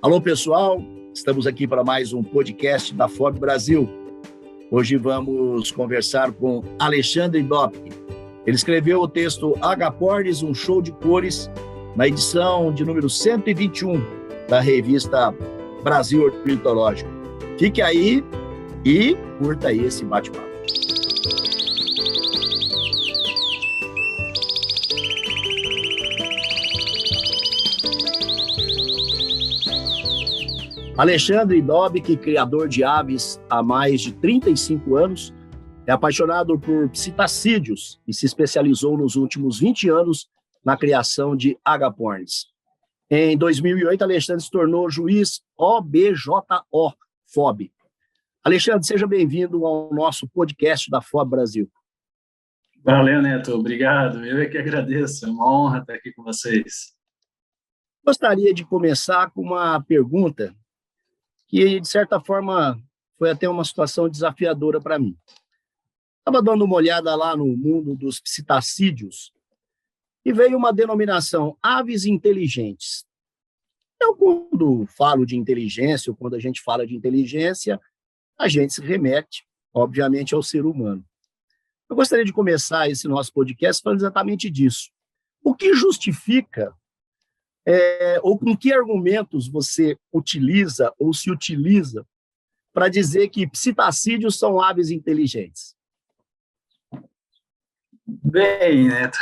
Alô, pessoal, estamos aqui para mais um podcast da FOB Brasil. Hoje vamos conversar com Alexandre Dobke. Ele escreveu o texto Agapornis, um show de cores, na edição de número 121 da revista Brasil Ornitológico. Fique aí e curta aí esse bate-papo. Alexandre Dobke, criador de aves há mais de 35 anos, é apaixonado por psitacídeos e se especializou nos últimos 20 anos na criação de agapornis. Em 2008, Alexandre se tornou juiz OBJO FOB. Alexandre, seja bem-vindo ao nosso podcast da FOB Brasil. Valeu, Neto. Obrigado. Eu é que agradeço. É uma honra estar aqui com vocês. Gostaria de começar com uma pergunta que, de certa forma, foi até uma situação desafiadora para mim. Estava dando uma olhada lá no mundo dos psitacídeos e veio uma denominação, aves inteligentes. Eu, quando falo de inteligência, ou quando a gente fala de inteligência, a gente se remete, obviamente, ao ser humano. Eu gostaria de começar esse nosso podcast falando exatamente disso. O que justifica ou com que argumentos você utiliza ou se utiliza para dizer que psitacídeos são aves inteligentes? Bem, Neto,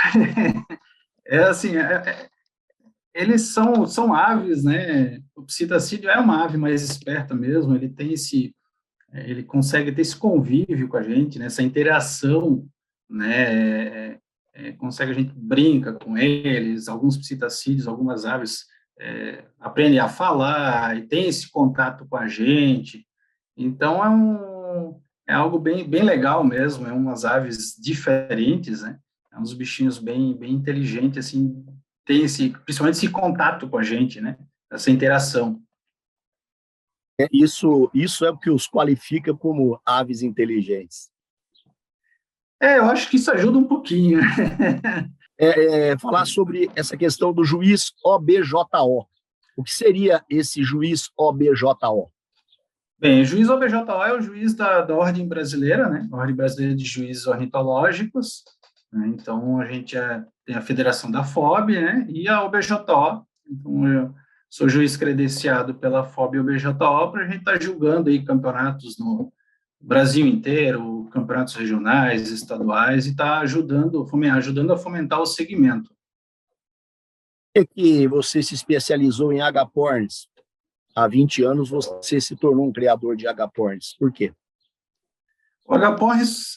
eles são aves, né? O psitacídeo é uma ave mais esperta mesmo, ele consegue ter esse convívio com a gente, né? Essa interação, né? A gente brinca com eles, alguns psitacídeos, algumas aves aprendem a falar e tem esse contato com a gente. Então, é algo bem legal mesmo, é umas aves diferentes, né? É uns bichinhos bem inteligentes, assim, tem principalmente esse contato com a gente, né? Essa interação. Isso é o que os qualifica como aves inteligentes. Eu acho que isso ajuda um pouquinho. Falar sobre essa questão do juiz OBJO. O que seria esse juiz OBJO? Bem, o juiz OBJO é o juiz da Ordem Brasileira, né? A Ordem Brasileira de Juízes Ornitológicos, né? Então, a gente tem a Federação da FOB, né? E a OBJO. Então, eu sou juiz credenciado pela FOB e OBJO para a gente estar julgando aí campeonatos no Brasil inteiro, campeonatos regionais, estaduais, e está ajudando a fomentar o segmento. É que você se especializou em agapornis. Há 20 anos você se tornou um criador de agapornis. Por quê? O agapornis,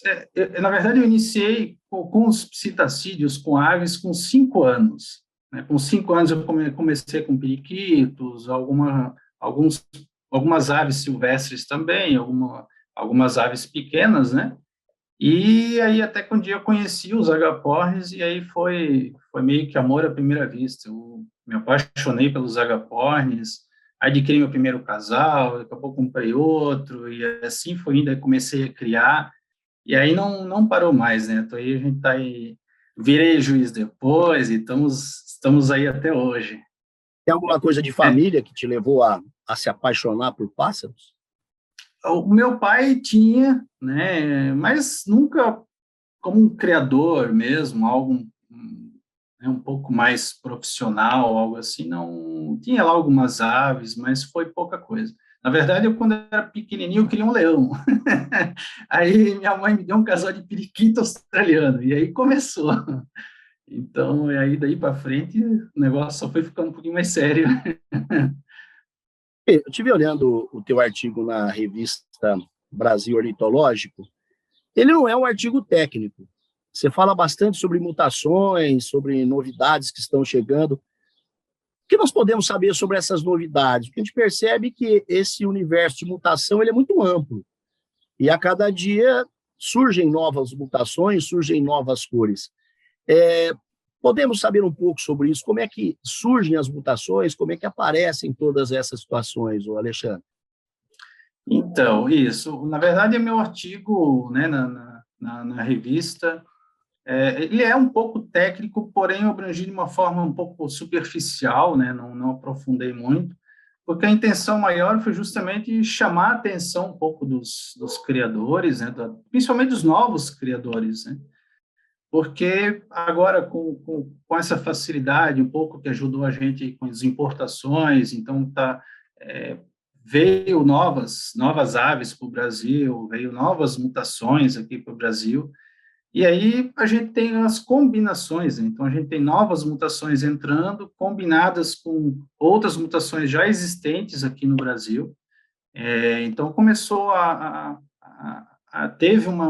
na verdade, eu iniciei com os psitacídeos, com aves, com 5 anos. Né? Com 5 anos eu comecei com periquitos, algumas aves silvestres também, algumas aves pequenas, né? E aí até que um dia eu conheci os agapornis e aí foi meio que amor à primeira vista. Eu me apaixonei pelos agapornis, adquiri meu primeiro casal, daqui a pouco comprei outro e assim foi indo, aí comecei a criar e aí não parou mais, né? Então aí a gente tá aí, virei juiz depois e estamos aí até hoje. Tem alguma coisa de família que te levou a se apaixonar por pássaros? O meu pai tinha, né, mas nunca como um criador mesmo, algo um pouco mais profissional, algo assim, não tinha lá algumas aves, mas foi pouca coisa. Na verdade, eu quando era pequenininho, eu queria um leão. Aí minha mãe me deu um casal de periquito australiano, e aí começou. Então, aí daí para frente, o negócio só foi ficando um pouquinho mais sério. Eu estive olhando o teu artigo na revista Brasil Ornitológico. Ele não é um artigo técnico. Você fala bastante sobre mutações, sobre novidades que estão chegando. O que nós podemos saber sobre essas novidades? Porque a gente percebe que esse universo de mutação ele é muito amplo. E a cada dia surgem novas mutações, surgem novas cores. Podemos saber um pouco sobre isso? Como é que surgem as mutações? Como é que aparecem todas essas situações, Alexandre? Então, isso. Na verdade, é meu artigo, né, na revista. Ele é um pouco técnico, porém eu abrangi de uma forma um pouco superficial, né, não aprofundei muito, porque a intenção maior foi justamente chamar a atenção um pouco dos criadores, né, principalmente dos novos criadores, né, porque agora com essa facilidade, um pouco que ajudou a gente com as importações, então veio novas aves para o Brasil, veio novas mutações aqui para o Brasil, e aí a gente tem as combinações, né? Então a gente tem novas mutações entrando, combinadas com outras mutações já existentes aqui no Brasil. Então começou teve uma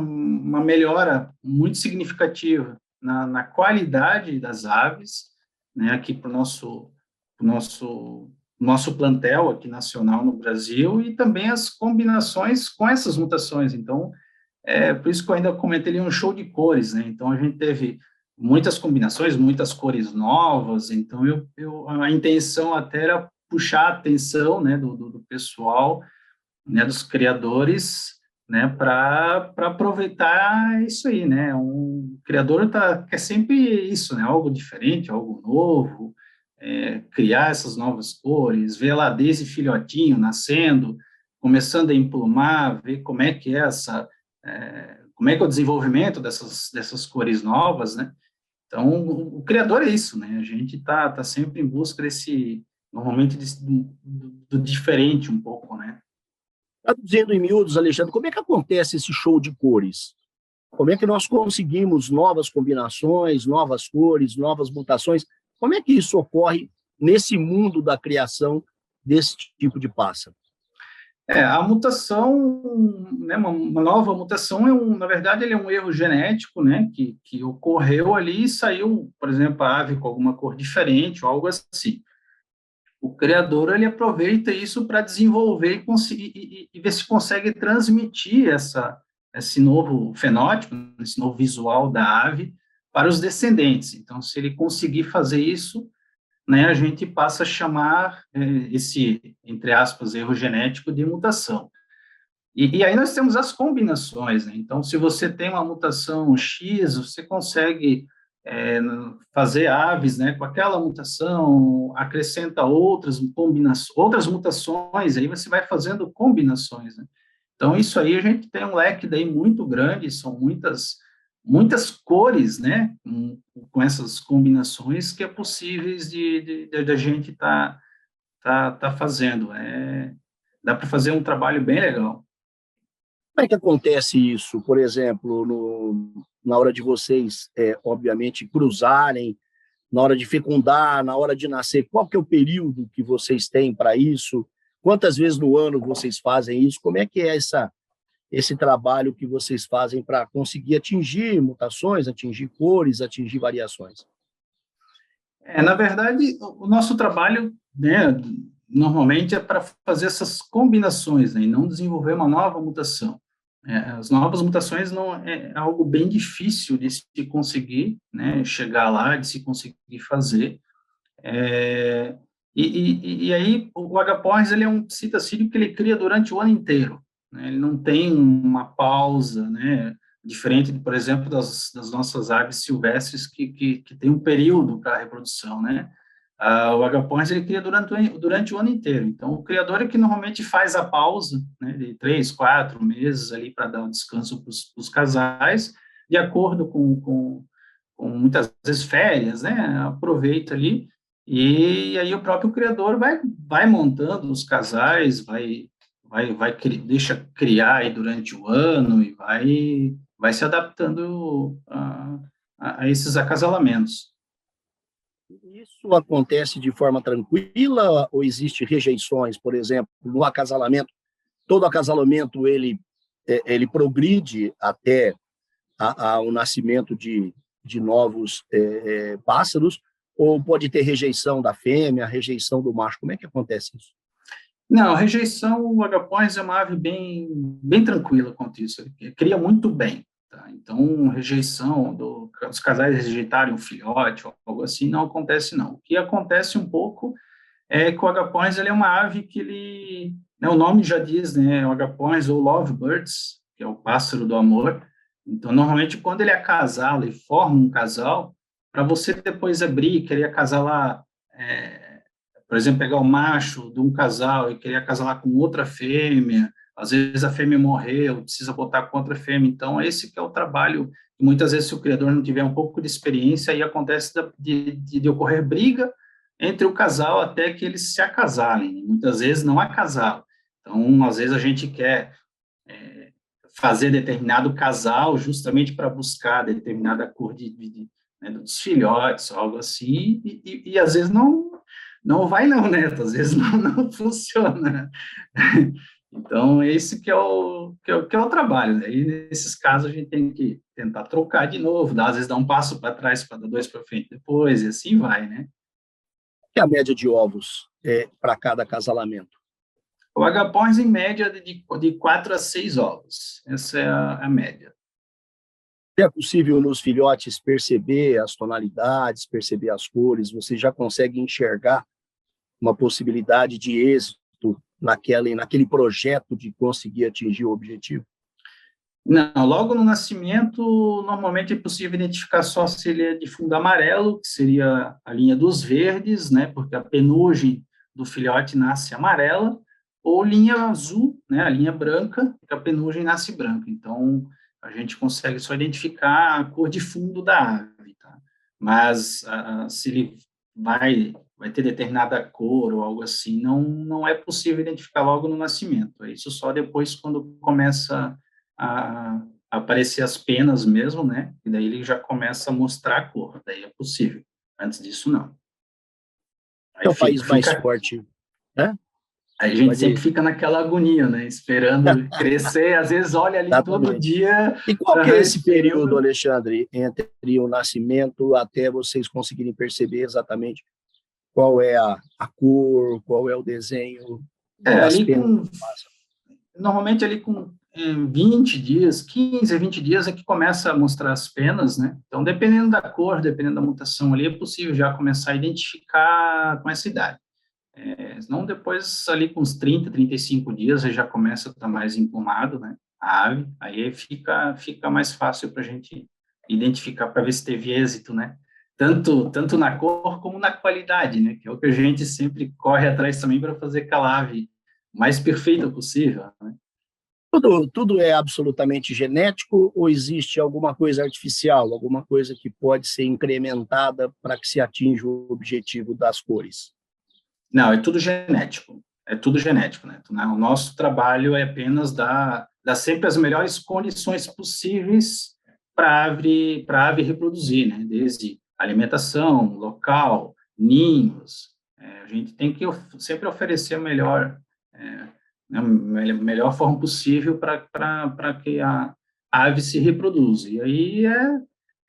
melhora muito significativa na qualidade das aves, né? Aqui para o nosso plantel aqui nacional no Brasil, e também as combinações com essas mutações. Então por isso que eu ainda comentei ali um show de cores, né? Então a gente teve muitas combinações, muitas cores novas. Então a intenção até era puxar a atenção, né, do pessoal, né, dos criadores, né, para aproveitar isso aí, né? Um criador quer sempre isso, né? Algo diferente, algo novo, criar essas novas cores, ver lá desde filhotinho nascendo, começando a emplumar, ver como é que é como é que é o desenvolvimento dessas cores novas, né? Então, o criador é isso, né? A gente tá sempre em busca normalmente, do diferente um pouco, né? Traduzindo em miúdos, Alexandre, como é que acontece esse show de cores? Como é que nós conseguimos novas combinações, novas cores, novas mutações? Como é que isso ocorre nesse mundo da criação desse tipo de pássaro? A mutação, né, uma nova mutação, na verdade, ele é um erro genético, né, que ocorreu ali e saiu, por exemplo, a ave com alguma cor diferente ou algo assim. O criador, ele aproveita isso para desenvolver e conseguir e ver se consegue transmitir esse novo fenótipo, esse novo visual da ave para os descendentes. Então, se ele conseguir fazer isso, né, a gente passa a chamar esse, entre aspas, erro genético de mutação. E aí nós temos as combinações, né? Então, se você tem uma mutação X, você consegue fazer aves, né, com aquela mutação, acrescenta outras mutações, aí você vai fazendo combinações, né? Então, isso aí a gente tem um leque daí muito grande, são muitas cores, né, com essas combinações que é possíveis de a gente tá fazendo. Dá para fazer um trabalho bem legal. Como é que acontece isso, por exemplo, na hora de vocês, obviamente, cruzarem, na hora de fecundar, na hora de nascer? Qual que é o período que vocês têm para isso? Quantas vezes no ano vocês fazem isso? Como é que é esse trabalho que vocês fazem para conseguir atingir mutações, atingir cores, atingir variações? Na verdade, o nosso trabalho, né, normalmente é para fazer essas combinações, né, e não desenvolver uma nova mutação. As novas mutações não é algo bem difícil de se conseguir, né, chegar lá, de se conseguir fazer. E aí, o Agapornis, ele é um psitacídeo que ele cria durante o ano inteiro, né, ele não tem uma pausa, né, diferente, por exemplo, das nossas aves silvestres que tem um período para a reprodução, né? O Agapornis, ele cria durante o ano inteiro. Então, o criador é que normalmente faz a pausa, né, de 3, 4 meses ali para dar um descanso para os casais, de acordo com muitas vezes férias, né? Aproveita ali e aí o próprio criador vai montando os casais, deixa criar aí durante o ano e vai se adaptando a esses acasalamentos. Isso acontece de forma tranquila ou existe rejeições, por exemplo, no acasalamento? Todo acasalamento ele progride até o nascimento de novos pássaros, ou pode ter rejeição da fêmea, rejeição do macho? Como é que acontece isso? Não, rejeição, o agapornis é uma ave bem tranquila quanto isso, ele cria muito bem, tá? Então, rejeição, os casais rejeitarem um filhote ou algo assim, não acontece não. O que acontece um pouco é que o agapornis, ele é uma ave que né, o nome já diz, né, o agapornis ou lovebirds, que é o pássaro do amor. Então, normalmente, quando ele acasala e forma um casal, para você depois abrir e querer acasalar por exemplo, pegar o macho de um casal e querer acasalar com outra fêmea, às vezes a fêmea morreu, precisa botar com outra fêmea, então esse que é o trabalho, muitas vezes se o criador não tiver um pouco de experiência, aí acontece de ocorrer briga entre o casal até que eles se acasalem, muitas vezes não acasalam, então às vezes a gente quer fazer determinado casal justamente para buscar determinada cor né, dos filhotes, algo assim, e às vezes não vai não, né? Às vezes não funciona. Então, esse que é o trabalho, né? E nesses casos a gente tem que tentar trocar de novo, às vezes dar um passo para trás para dar dois para frente depois, e assim vai, né? Que é a média de ovos para cada acasalamento? O agapós, em média, de 4 a 6 ovos. Essa é a média. É possível nos filhotes perceber as tonalidades, perceber as cores? Você já consegue enxergar uma possibilidade de êxito naquele projeto de conseguir atingir o objetivo? Não, logo no nascimento, normalmente é possível identificar só se ele é de fundo amarelo, que seria a linha dos verdes, né, porque a penugem do filhote nasce amarela, ou linha azul, né, a linha branca, porque a penugem nasce branca. Então, a gente consegue só identificar a cor de fundo da ave, tá? Mas se ele vai ter determinada cor ou algo assim, não é possível identificar logo no nascimento. Isso só depois, quando começa a aparecer as penas mesmo, né? E daí ele já começa a mostrar a cor, daí é possível. Antes disso, não. É Aí o país mais fica, forte, né? aí a gente Pode sempre ir. fica naquela agonia, né? Esperando crescer, às vezes olha ali todo Exatamente. dia, E qual que é esse período, esperando. Alexandre, entre o nascimento até vocês conseguirem perceber exatamente qual é a cor, qual é o desenho das Ali penas? normalmente ali com 20 dias, 15 a 20 dias é que começa a mostrar as penas, né? Então, dependendo da cor, dependendo da mutação ali, é possível já começar a identificar com essa idade. Senão depois, ali com uns 30, 35 dias, aí já começa a estar mais empomado, né, a ave, aí fica mais fácil para a gente identificar, para ver se teve êxito, né, tanto na cor como na qualidade, né, que é o que a gente sempre corre atrás também para fazer aquela ave mais perfeita possível, né. Tudo é absolutamente genético ou existe alguma coisa artificial, alguma coisa que pode ser incrementada para que se atinja o objetivo das cores? Não, é tudo genético, né, o nosso trabalho é apenas dar sempre as melhores condições possíveis para a ave reproduzir, né? Desde alimentação, local, ninhos. A gente tem que sempre oferecer a melhor forma possível para que a ave se reproduza. E aí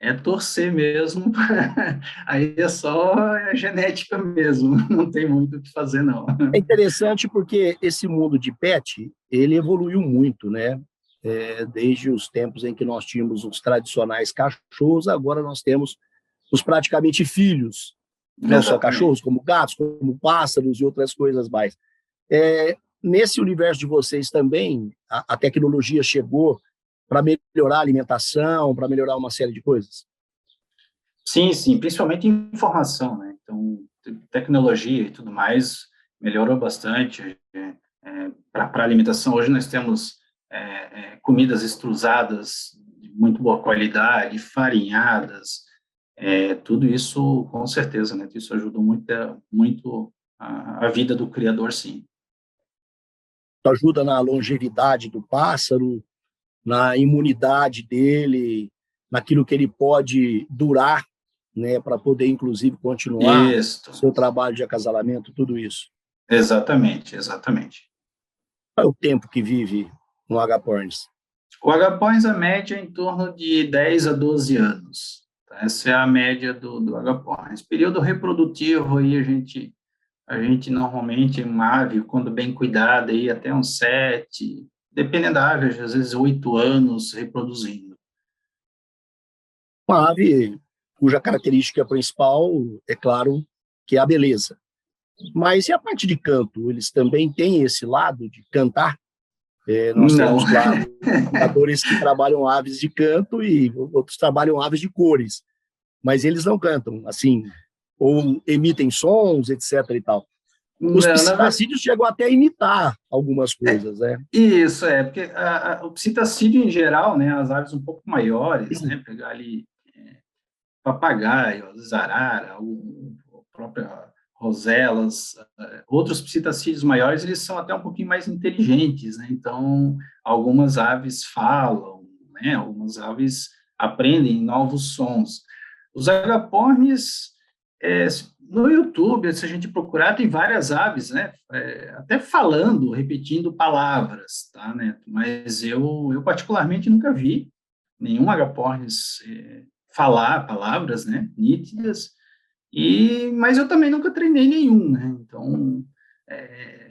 é torcer mesmo, aí é só genética mesmo, não tem muito o que fazer, não. É interessante porque esse mundo de pet, ele evoluiu muito, né? Desde os tempos em que nós tínhamos os tradicionais cachorros, agora nós temos os praticamente filhos, não só cachorros, Exatamente. como gatos, como pássaros e outras coisas mais. Nesse universo de vocês também, a tecnologia chegou para melhorar a alimentação, para melhorar uma série de coisas? Sim, sim, principalmente informação, né? Então, tecnologia e tudo mais melhorou bastante para a alimentação. Hoje nós temos comidas extrusadas de muito boa qualidade, farinhadas, tudo isso com certeza, né? Isso ajudou muito a vida do criador, sim. Ajuda na longevidade do pássaro, na imunidade dele, naquilo que ele pode durar, né, para poder, inclusive, continuar Isso, seu trabalho de acasalamento, tudo isso. exatamente, exatamente. Qual é o tempo que vive no agapornis? O Agapós, a média é em torno de 10 a 12 anos. Tá? Essa é a média do Agapós. Período reprodutivo, aí a gente normalmente, uma ave, quando bem cuidada, aí até uns 7, dependendo da ave, às vezes 8 anos reproduzindo. Uma ave cuja característica principal, é claro, que é a beleza. Mas e a parte de canto? Eles também têm esse lado de cantar? Nós Não, temos, claro, criadores que trabalham aves de canto e outros trabalham aves de cores, mas eles não cantam, assim, ou emitem sons, etc. e tal. Os Não, psitacídeos chegam até a imitar algumas coisas, né? isso, porque o psitacídeo em geral, né, as aves um pouco maiores, né, pegar ali papagaio, às vezes arara, o próprio roselas, outros psitacídeos maiores, eles são até um pouquinho mais inteligentes, né? Então, algumas aves falam, né? Algumas aves aprendem novos sons. Os agapornis, no YouTube, se a gente procurar, tem várias aves, né? Até falando, repetindo palavras, tá, né? Mas eu particularmente nunca vi nenhum agapornis falar palavras, né, nítidas, mas eu também nunca treinei nenhum, né, então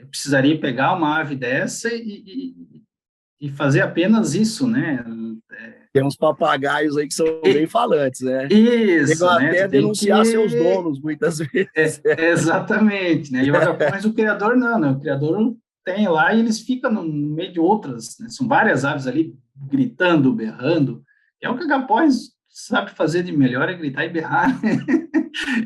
precisaria pegar uma ave dessa e fazer apenas isso, né. Tem uns papagaios aí que são bem falantes, né? Chegam Isso, né, até tu a tem denunciar seus que... donos, muitas vezes. exatamente, né, e o agapornis, o criador não, né, o criador tem lá e eles ficam no meio de outras, né, são várias aves ali gritando, berrando, é o que o agapornis sabe fazer de melhor, é gritar e berrar, né?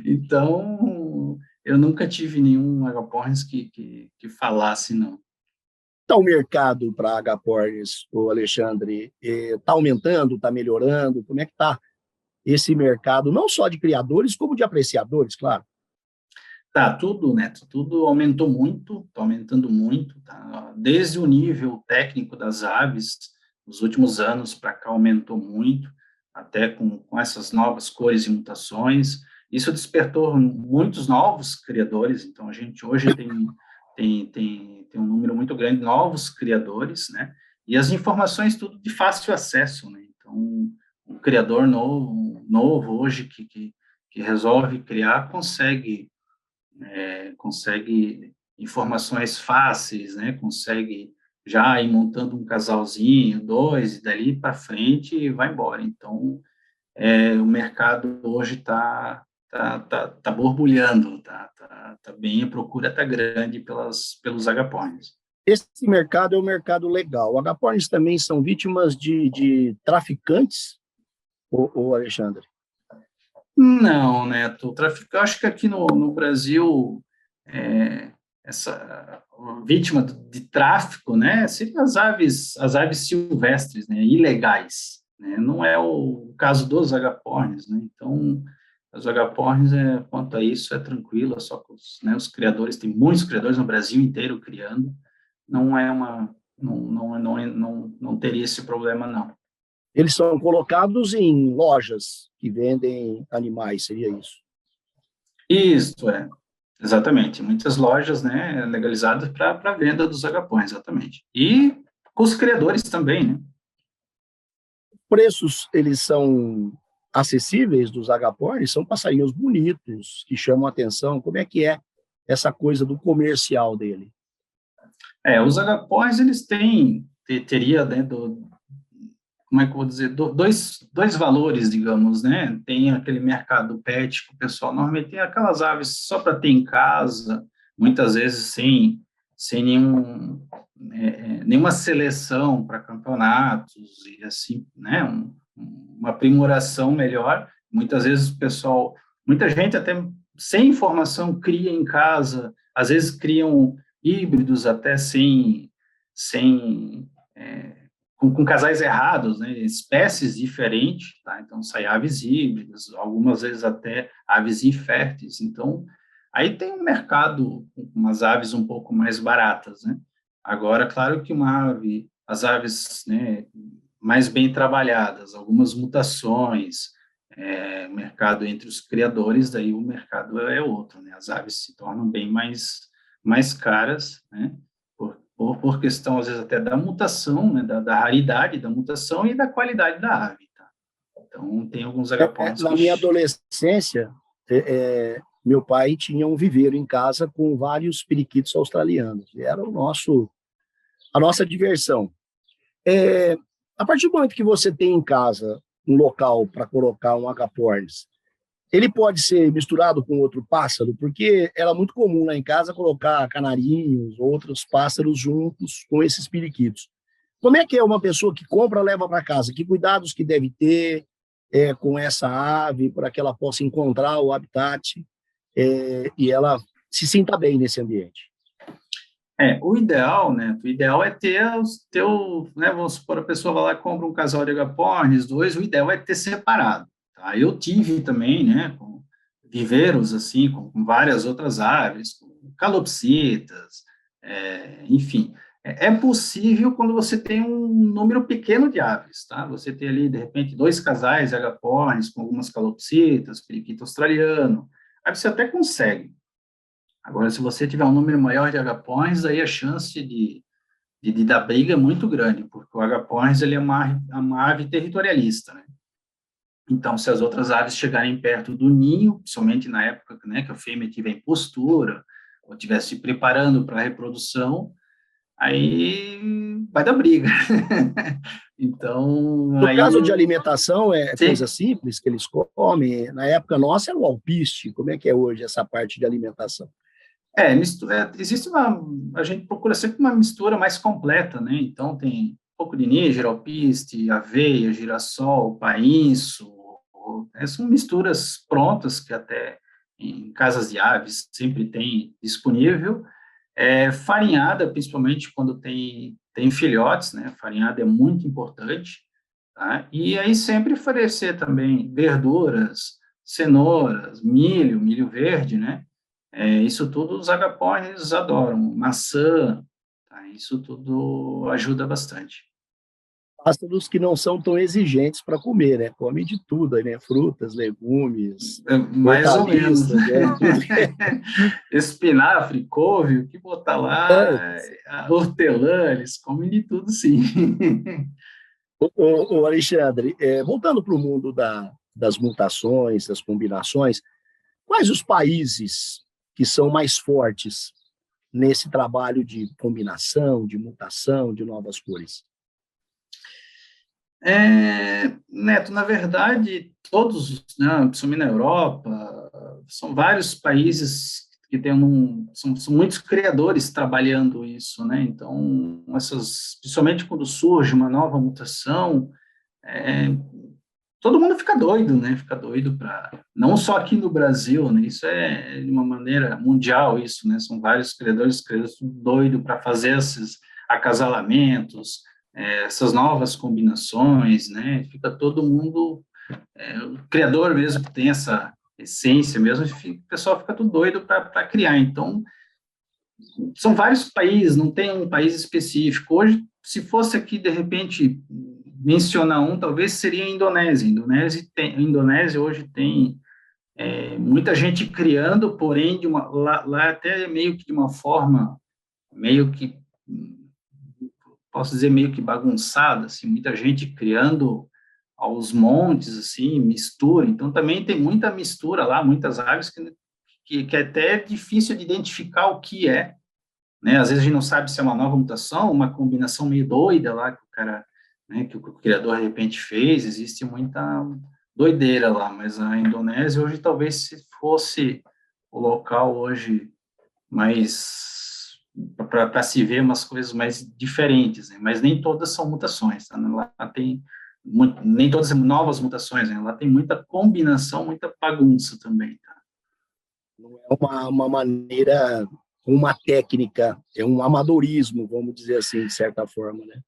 Então, eu nunca tive nenhum agapornis que falasse, não. Está o mercado para agapornis, o Alexandre, está aumentando, está melhorando? Como é que está esse mercado, não só de criadores, como de apreciadores, claro? Tá, tudo, Neto, tudo aumentou muito, está aumentando muito, tá? Desde o nível técnico das aves, nos últimos anos para cá aumentou muito, até com essas novas cores e mutações. Isso despertou muitos novos criadores, então a gente hoje tem um número muito grande de novos criadores, né? E as informações tudo de fácil acesso, né? Então, um criador novo hoje que resolve criar consegue informações fáceis, né? Consegue já ir montando um casalzinho, dois, e dali para frente e vai embora. Então, o mercado hoje tá borbulhando, tá bem, a procura tá grande pelos agapornis. Esse mercado é um mercado legal. Agapornis também são vítimas de traficantes, o Alexandre? Não, Neto, o tráfico, eu acho que aqui no Brasil, essa vítima de tráfico, né, sempre as aves silvestres, né, ilegais, né, não é o caso dos agapornis, né, então, os agapornis, quanto a isso, é tranquilo, é só que os criadores, tem muitos criadores no Brasil inteiro criando, não é uma, não teria esse problema, não. Eles são colocados em lojas que vendem animais, seria isso? Isso, exatamente. Muitas lojas, né, legalizadas para venda dos agapões, exatamente. E com os criadores também, né? Preços, eles são acessíveis dos agapornis? São passarinhos bonitos, que chamam a atenção. Como é que é essa coisa do comercial dele? Os agapões, eles teria, né, como é que eu vou dizer, dois valores, digamos, né? Tem aquele mercado pet que o pessoal normalmente tem aquelas aves só para ter em casa, muitas vezes sem nenhuma seleção para campeonatos e assim, né? Uma aprimoração melhor. Muitas vezes o pessoal, muita gente até sem informação cria em casa, às vezes criam híbridos até sem com casais errados, né, espécies diferentes, tá? Então, sai aves híbridas, algumas vezes até aves inférteis. Então, aí tem um mercado com umas aves um pouco mais baratas, né? Agora, claro que as aves, né, mais bem trabalhadas, algumas mutações, mercado entre os criadores, daí o mercado é outro, né? As aves se tornam bem mais caras, né? Por questão, às vezes, até da mutação, né, da raridade da mutação e da qualidade da ave, tá? Então, tem alguns agapornis Na minha adolescência, meu pai tinha um viveiro em casa com vários periquitos australianos. Era a nossa diversão. A partir do momento que você tem em casa um local para colocar um agapornis, ele pode ser misturado com outro pássaro, porque era muito comum lá em casa colocar canarinhos, outros pássaros juntos com esses periquitos. Como é que é uma pessoa que compra, leva para casa? Que cuidados que deve ter com essa ave para que ela possa encontrar o habitat e ela se sinta bem nesse ambiente. O ideal, né? O ideal é né? Vamos supor, a pessoa vai lá e compra um casal de agapornis, dois, o ideal é ter separado, tá? Eu tive também, né, com viveiros, assim, com várias outras aves, com calopsitas, enfim. É possível quando você tem um número pequeno de aves, tá? Você tem ali, de repente, dois casais de agapornis com algumas calopsitas, periquito australiano, aí você até consegue. Agora, se você tiver um número maior de agapornis, aí a chance de dar briga é muito grande, porque o agapornis ele é uma ave territorialista, né? Então, se as outras aves chegarem perto do ninho, principalmente na época, né, que a fêmea estiver em postura, ou estiver se preparando para a reprodução, aí vai dar briga. Então, No aí, caso de alimentação, é coisa sim. simples que eles comem. Na época nossa era o alpiste. Como é que é hoje essa parte de alimentação? Existe a gente procura sempre uma mistura mais completa, né? Então tem um pouco de níger, alpiste, aveia, girassol, painço, são misturas prontas que até em casas de aves sempre tem disponível. Farinhada, principalmente quando tem filhotes, né? Farinhada é muito importante, tá? E aí sempre oferecer também verduras, cenouras, milho verde, né? Isso tudo os agapornis adoram, maçã, tá? Isso tudo ajuda bastante. Pássaros que não são tão exigentes para comer, né? Come de tudo, né? Frutas, legumes, Mais ou menos. hortaliças, né? Tudo. Espinafre, couve, o que botar lá, hortelã, eles comem de tudo, sim. Ô, Alexandre, voltando para o mundo das mutações, das combinações, quais os países que são mais fortes nesse trabalho de combinação, de mutação, de novas cores? Neto, na verdade, todos, né, principalmente na Europa, são vários países que são muitos criadores trabalhando isso, né? Então, principalmente quando surge uma nova mutação, é, todo mundo fica doido, né? Fica doido não só aqui no Brasil, né? Isso é de uma maneira mundial, isso, né? São vários criadores doidos para fazer esses acasalamentos, essas novas combinações, né? Fica todo mundo, o criador mesmo que tem essa essência mesmo, o pessoal fica tudo doido para criar. Então, são vários países, não tem um país específico. Hoje, se fosse aqui, de repente, mencionar um, talvez seria a Indonésia. A Indonésia hoje tem muita gente criando, porém, lá até meio que de uma forma, meio que, posso dizer, meio que bagunçada, assim, muita gente criando aos montes, assim, mistura. Então, também tem muita mistura lá, muitas aves que até é difícil de identificar o que é, né? Às vezes a gente não sabe se é uma nova mutação, uma combinação meio doida lá que o cara, né, que o criador de repente fez, existe muita doideira lá, mas a Indonésia hoje talvez se fosse o local hoje mais para se ver umas coisas mais diferentes, né? Mas nem todas são mutações, tá? Lá tem nem todas são novas mutações, né? Lá tem muita combinação, muita bagunça também, tá? Não é uma maneira, uma técnica, é um amadorismo, vamos dizer assim, de certa forma, né?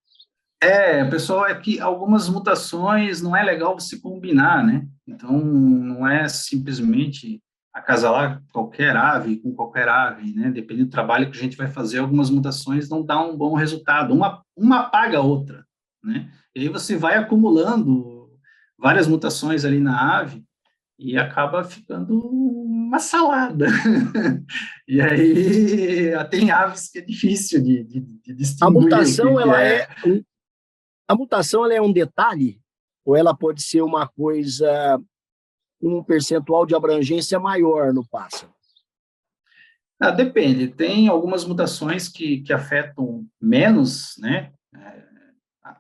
Pessoal, é que algumas mutações não é legal você combinar, né? Então, não é simplesmente acasalar qualquer ave com qualquer ave, né? Dependendo do trabalho que a gente vai fazer, algumas mutações não dão um bom resultado. Uma apaga a outra, né? E aí você vai acumulando várias mutações ali na ave e acaba ficando uma salada. E aí tem aves que é difícil de A distinguir o mutação, que ela é. é a mutação, ela é um detalhe ou ela pode ser uma coisa, um percentual de abrangência maior no pássaro? Depende, tem algumas mutações que afetam menos, né,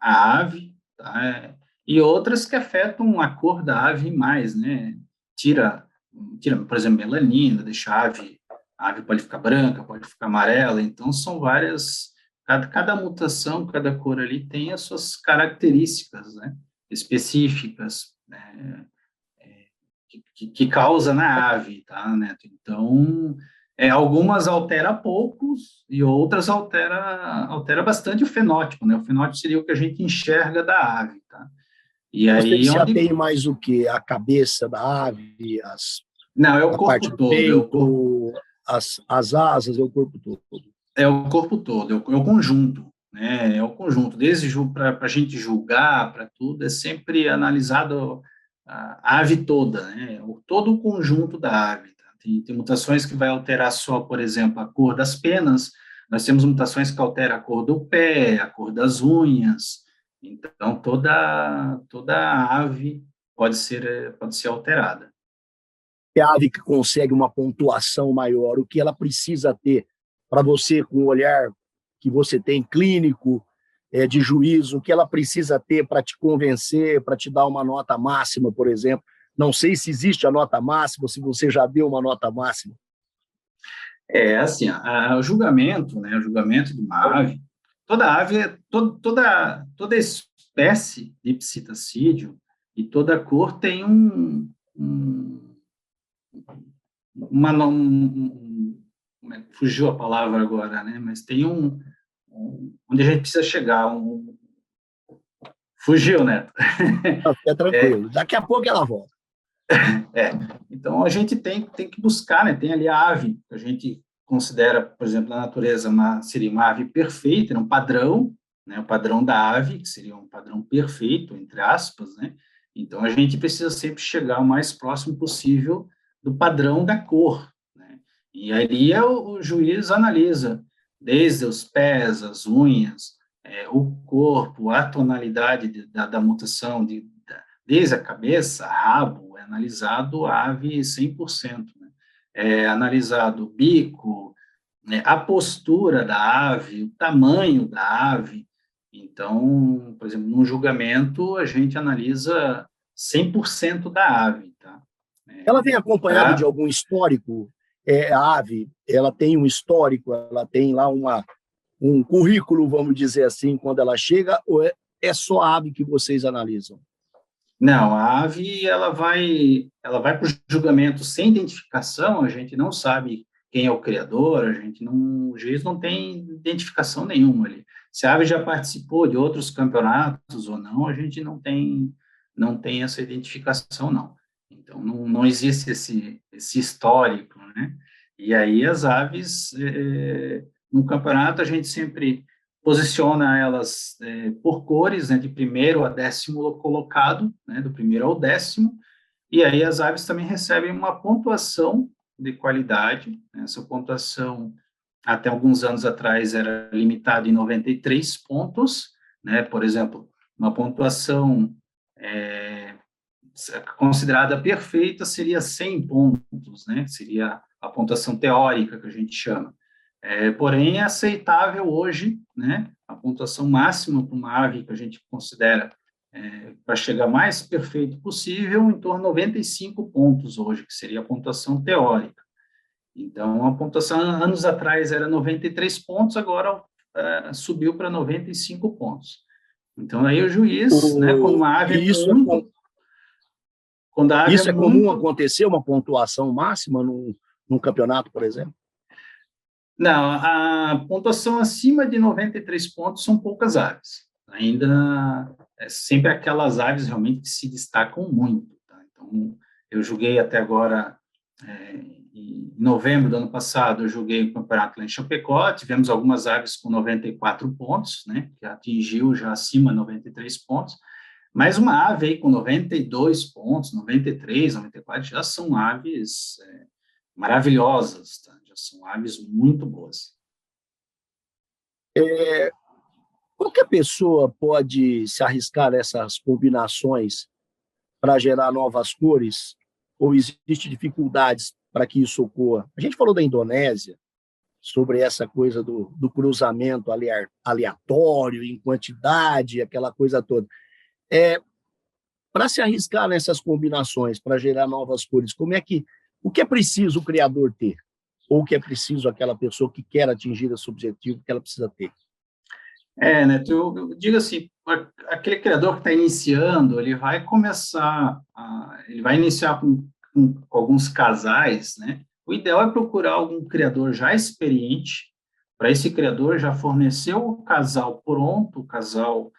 a ave, tá? E outras que afetam a cor da ave mais, né, tira, por exemplo, melanina, deixa a ave pode ficar branca, pode ficar amarela, então são várias, cada mutação, cada cor ali tem as suas características, né, específicas, né, que causa na ave, tá, Neto? Então, Algumas altera poucos e outras altera bastante o fenótipo, né? O fenótipo seria o que a gente enxerga da ave, tá? E Você aí se onde... atém mais o quê? A cabeça da ave, Não, é o a parte corpo do todo, peito, as asas, é o corpo todo. é o corpo todo, é o conjunto, né? É o conjunto. Desde para a gente julgar, para tudo, é sempre analisado a ave toda, né? Todo o conjunto da ave. Tá? Tem mutações que vai alterar só, por exemplo, a cor das penas. Nós temos mutações que alteram a cor do pé, a cor das unhas. Então, toda ave pode ser alterada. É a ave que consegue uma pontuação maior, o que ela precisa ter para você, com o olhar que você tem clínico, de juízo, o que ela precisa ter para te convencer, para te dar uma nota máxima, por exemplo. Não sei se existe a nota máxima, se você já deu uma nota máxima. Assim, o julgamento, né, o julgamento de uma ave, toda ave, toda espécie de psitacídeo e toda cor tem fugiu a palavra agora, né, mas tem onde a gente precisa chegar, fugiu, né? Fica tranquilo, daqui a pouco ela volta. Então, a gente tem que buscar, né? Tem ali a ave, que a gente considera, por exemplo, na natureza, seria uma ave perfeita, um padrão, né? O padrão da ave, que seria um padrão perfeito, entre aspas, né? Então, a gente precisa sempre chegar o mais próximo possível do padrão da cor, né? E ali o juiz analisa, desde os pés, as unhas, o corpo, a tonalidade da mutação, desde a cabeça, rabo, é analisado a ave 100%, né? É analisado o bico, né, a postura da ave, o tamanho da ave. Então, por exemplo, num julgamento, a gente analisa 100% da ave, tá? Ela vem acompanhada de Pra... algum histórico? A ave, ela tem um histórico, ela tem lá um currículo, vamos dizer assim, quando ela chega, ou é só a ave que vocês analisam? Não, a ave ela vai para o julgamento sem identificação, a gente não sabe quem é o criador, o juiz não tem identificação nenhuma ali. Se a ave já participou de outros campeonatos ou não, a gente não tem essa identificação, não. Então, não existe esse histórico, né? E aí as aves, no campeonato, a gente sempre posiciona elas por cores, né, de primeiro a 10º colocado, né, do primeiro ao 10º, e aí as aves também recebem uma pontuação de qualidade, né, essa pontuação, até alguns anos atrás, era limitada em 93 pontos, né, por exemplo, uma pontuação considerada perfeita seria 100 pontos, né, seria a pontuação teórica que a gente chama. Porém, é aceitável hoje, né, a pontuação máxima para uma ave que a gente considera para chegar mais perfeito possível, em torno de 95 pontos hoje, que seria a pontuação teórica. Então, a pontuação anos atrás era 93 pontos, agora subiu para 95 pontos. Então, aí o juiz, né, quando uma ave é Isso muito... Quando a ave é isso é comum muito... acontecer, uma pontuação máxima num campeonato, por exemplo? Não, a pontuação acima de 93 pontos são poucas aves. Ainda é sempre aquelas aves realmente que se destacam muito. Tá? Então, eu julguei até agora, em novembro do ano passado, eu julguei o campeonato lá em Chapecó, tivemos algumas aves com 94 pontos, né, que atingiu já acima de 93 pontos, mas uma ave aí com 92 pontos, 93, 94, já são aves maravilhosas, tá? Já são aves muito boas. Qualquer pessoa pode se arriscar nessas combinações para gerar novas cores? Ou existe dificuldades para que isso ocorra? A gente falou da Indonésia, sobre essa coisa do cruzamento aleatório, em quantidade, aquela coisa toda. Para se arriscar nessas combinações, para gerar novas cores, o que é preciso o criador ter? Ou o que é preciso aquela pessoa que quer atingir esse objetivo que ela precisa ter? Né, eu digo assim, aquele criador que está iniciando, ele vai começar, ele vai iniciar com alguns casais, né, o ideal é procurar algum criador já experiente, para esse criador já fornecer o casal pronto, o casal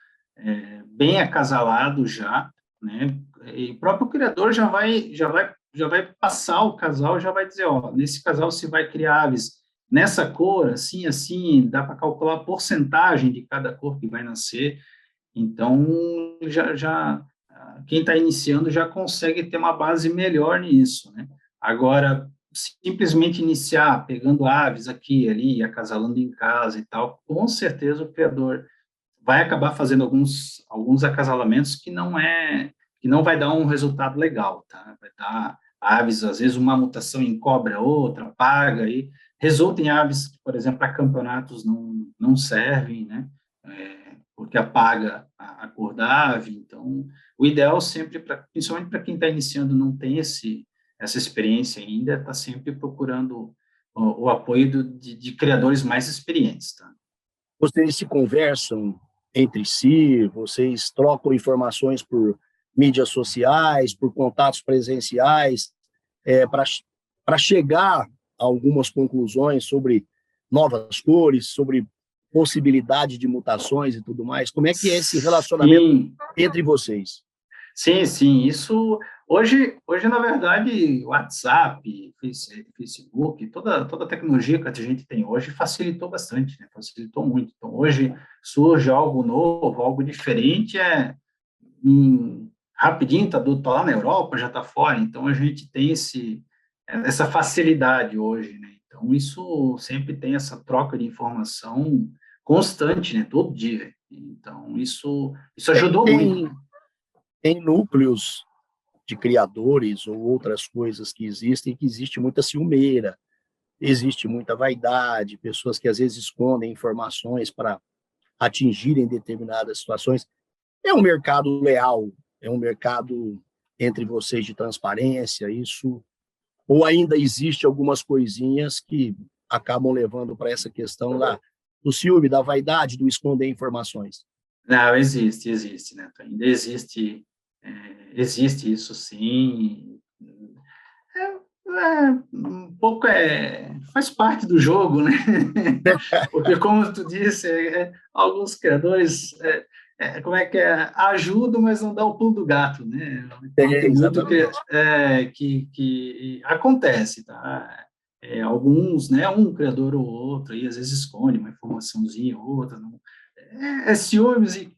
bem acasalado já, né? E o próprio criador já vai passar o casal, já vai dizer, ó, nesse casal se vai criar aves nessa cor, assim, assim, dá para calcular a porcentagem de cada cor que vai nascer. Então, quem está iniciando já consegue ter uma base melhor nisso, né? Agora, simplesmente iniciar pegando aves aqui e ali, acasalando em casa e tal, com certeza o criador vai acabar fazendo alguns acasalamentos que não vai dar um resultado legal, tá? Vai dar aves, às vezes uma mutação encobre a outra, paga, e resulta em aves que, por exemplo, para campeonatos não servem, né? Porque apaga a cor da ave. Então, o ideal sempre, principalmente para quem está iniciando, não tem essa experiência ainda, está sempre procurando o apoio de criadores mais experientes, tá? Vocês se conversam entre si, vocês trocam informações por mídias sociais, por contatos presenciais, para chegar a algumas conclusões sobre novas cores, sobre possibilidade de mutações e tudo mais. Como é que é esse relacionamento Sim, entre vocês? sim, sim. Isso hoje na verdade, WhatsApp, Facebook, toda a tecnologia que a gente tem hoje facilitou bastante, né? Facilitou muito. Então, hoje surge algo novo, algo diferente, rapidinho, tá lá na Europa, já está fora. Então, a gente tem essa facilidade hoje, né? Então, isso sempre tem essa troca de informação constante, né? Todo dia. Então, isso ajudou muito, né? Tem núcleos de criadores ou outras coisas que existe muita ciumeira, existe muita vaidade, pessoas que às vezes escondem informações para atingirem determinadas situações. É um mercado leal, é um mercado entre vocês de transparência, isso, ou ainda existe algumas coisinhas que acabam levando para essa questão do ciúme, da vaidade, do esconder informações. Não, existe, né? Ainda existe isso sim. Um pouco faz parte do jogo, né? Porque, como tu disse, alguns criadores, como é que é? Ajudam, mas não dá o pulo do gato, né? Então, tem muito Exatamente. que acontece, tá? Alguns, né? Um criador ou outro, aí às vezes esconde uma informaçãozinha ou outra, não, ciúmes,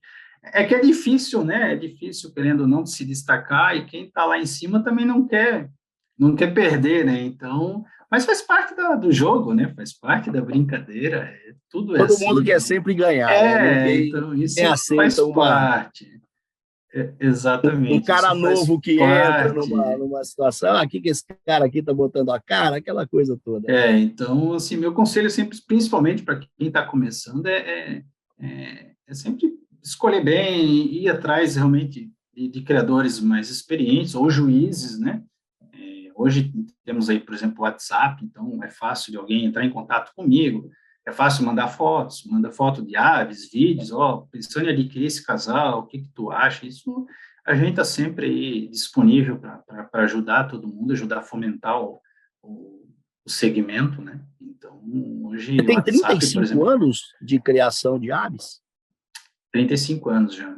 é que é difícil, né? É difícil, querendo ou não, se destacar, e quem está lá em cima também não quer perder, né? Então, mas faz parte do jogo, né? Faz parte da brincadeira, tudo é Todo mundo assim, quer né? sempre ganhar, né? Ninguém Então isso aceita faz parte, um exatamente, cara isso faz novo que entra parte. numa situação, que esse cara aqui tá botando a cara, aquela coisa toda, né? Então, assim, meu conselho sempre, principalmente para quem está começando, sempre escolher bem, ir atrás realmente de criadores mais experientes ou juízes, né? Hoje temos aí, por exemplo, o WhatsApp, então é fácil de alguém entrar em contato comigo, é fácil mandar fotos, manda foto de aves, vídeos, pensando em adquirir esse casal, o que tu acha? Isso a gente está sempre aí disponível para ajudar todo mundo, ajudar a fomentar o, o segmento, né? Então, Você hoje o tem WhatsApp, por 35 exemplo, anos de criação de aves? 35 anos já.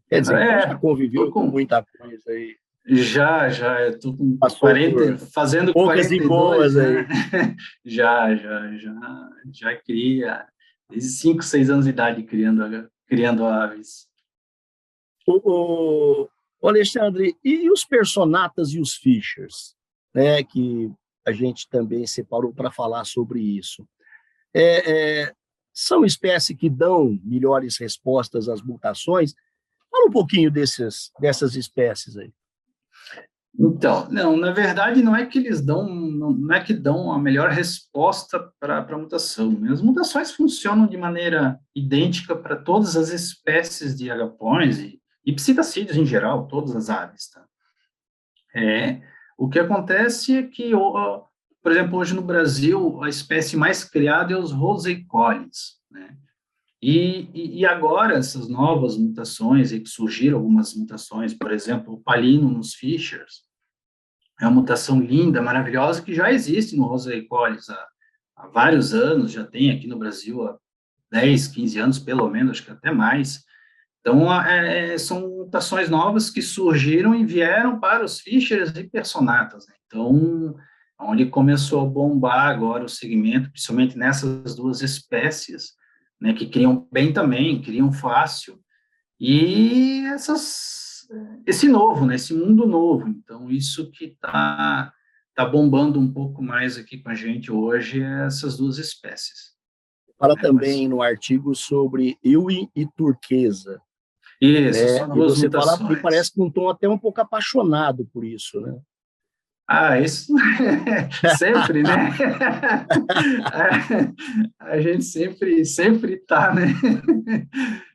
Quer dizer, então já Tô conviveu com com muita coisa aí, Já, eu tô com passou 40, por fazendo poucas e 42 boas já, aí. já cria, desde 5, 6 anos de idade criando aves. O, o Alexandre, e os personatas e os Fishers, né, que a gente também separou para falar sobre isso. É, é, são espécies que dão melhores respostas às mutações. Fala um pouquinho dessas espécies aí. Então, não, na verdade não é que eles dão, não é que dão a melhor resposta para a mutação, né? As mutações funcionam de maneira idêntica para todas as espécies de agapões e psitacídeos em geral, todas as aves, tá? O que acontece é que, por exemplo, hoje no Brasil, a espécie mais criada é os roseicólides, né? E agora, essas novas mutações, e que surgiram algumas mutações, por exemplo, o palino nos Fishers, é uma mutação linda, maravilhosa, que já existe no Rosae colis há vários anos, já tem aqui no Brasil há 10, 15 anos, pelo menos, acho que até mais. Então, são mutações novas que surgiram e vieram para os Fischers e Personatas, né? Então, onde começou a bombar agora o segmento, principalmente nessas duas espécies, né, que criam bem também, criam fácil, e esse novo, né, esse mundo novo. Então, isso que tá bombando um pouco mais aqui com a gente hoje é essas duas espécies. Fala Né, também no artigo sobre Ewing e turquesa, isso, né? são E duas você fala, me mutações. parece com um tom até um pouco apaixonado por isso, né? Isso sempre, né? A gente sempre tá, né?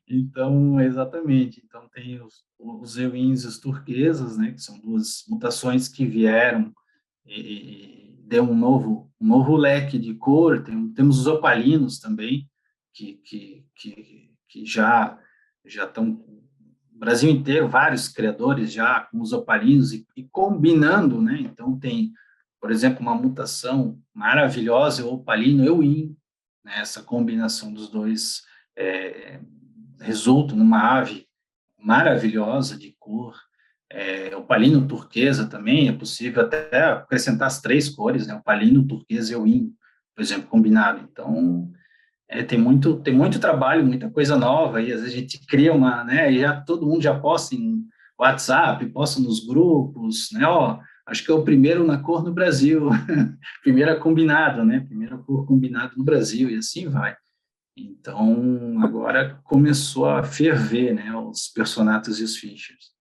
Então, exatamente. Então, tem os ewins e os turquesas, né? Que são duas mutações que vieram e deu um novo leque de cor. Temos os opalinos também, que já estão o Brasil inteiro, vários criadores já com os opalinos e combinando, né? Então, tem, por exemplo, uma mutação maravilhosa, o opalino ewin, né? Essa combinação dos dois resulta numa ave maravilhosa de cor. Opalino turquesa também, é possível até acrescentar as três cores, né? Opalino, turquesa e ewin, por exemplo, combinado. Então, tem muito trabalho, muita coisa nova, e às vezes a gente cria uma, né, e já todo mundo já posta em WhatsApp, posta nos grupos, né, ó, acho que é o primeiro na cor no Brasil, primeira combinada, né, primeira cor combinada no Brasil, e assim vai. Então, agora começou a ferver, né, os personatas e os fichas.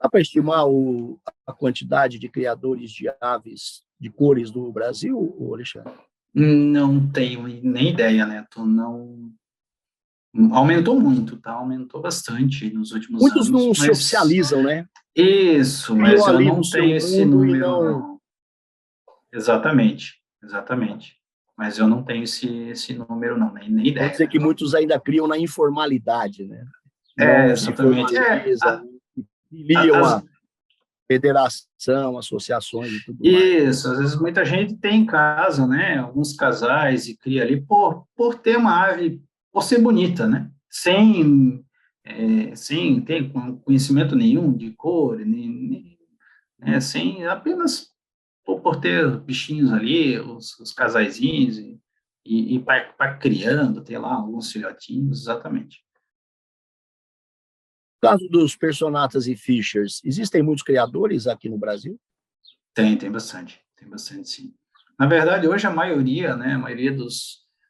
Dá para estimar a quantidade de criadores de aves de cores no Brasil, Alexandre? Não tenho nem ideia, né, não. Aumentou muito, tá? Aumentou bastante nos últimos Muitos anos, não se mas oficializam, né? isso, Criam mas eu ali o não seu tenho esse mundo e número, não. não. Exatamente, exatamente. Mas eu não tenho esse número, não, nem Vamos ideia. dizer que muitos ainda criam na informalidade, né? Não se Exatamente. formalizam, filiam As, a federação, associações e tudo mais. isso, às vezes muita gente tem em casa, né? Alguns casais e cria ali por ter uma ave, por ser bonita, né? Sem ter conhecimento nenhum de cor, né? Sem apenas por ter bichinhos ali, os casaizinhos, e para criando, ter lá alguns filhotinhos, exatamente. No caso dos Personatas e Fischers, existem muitos criadores aqui no Brasil? Tem bastante sim. Na verdade, hoje a maioria, né, a maioria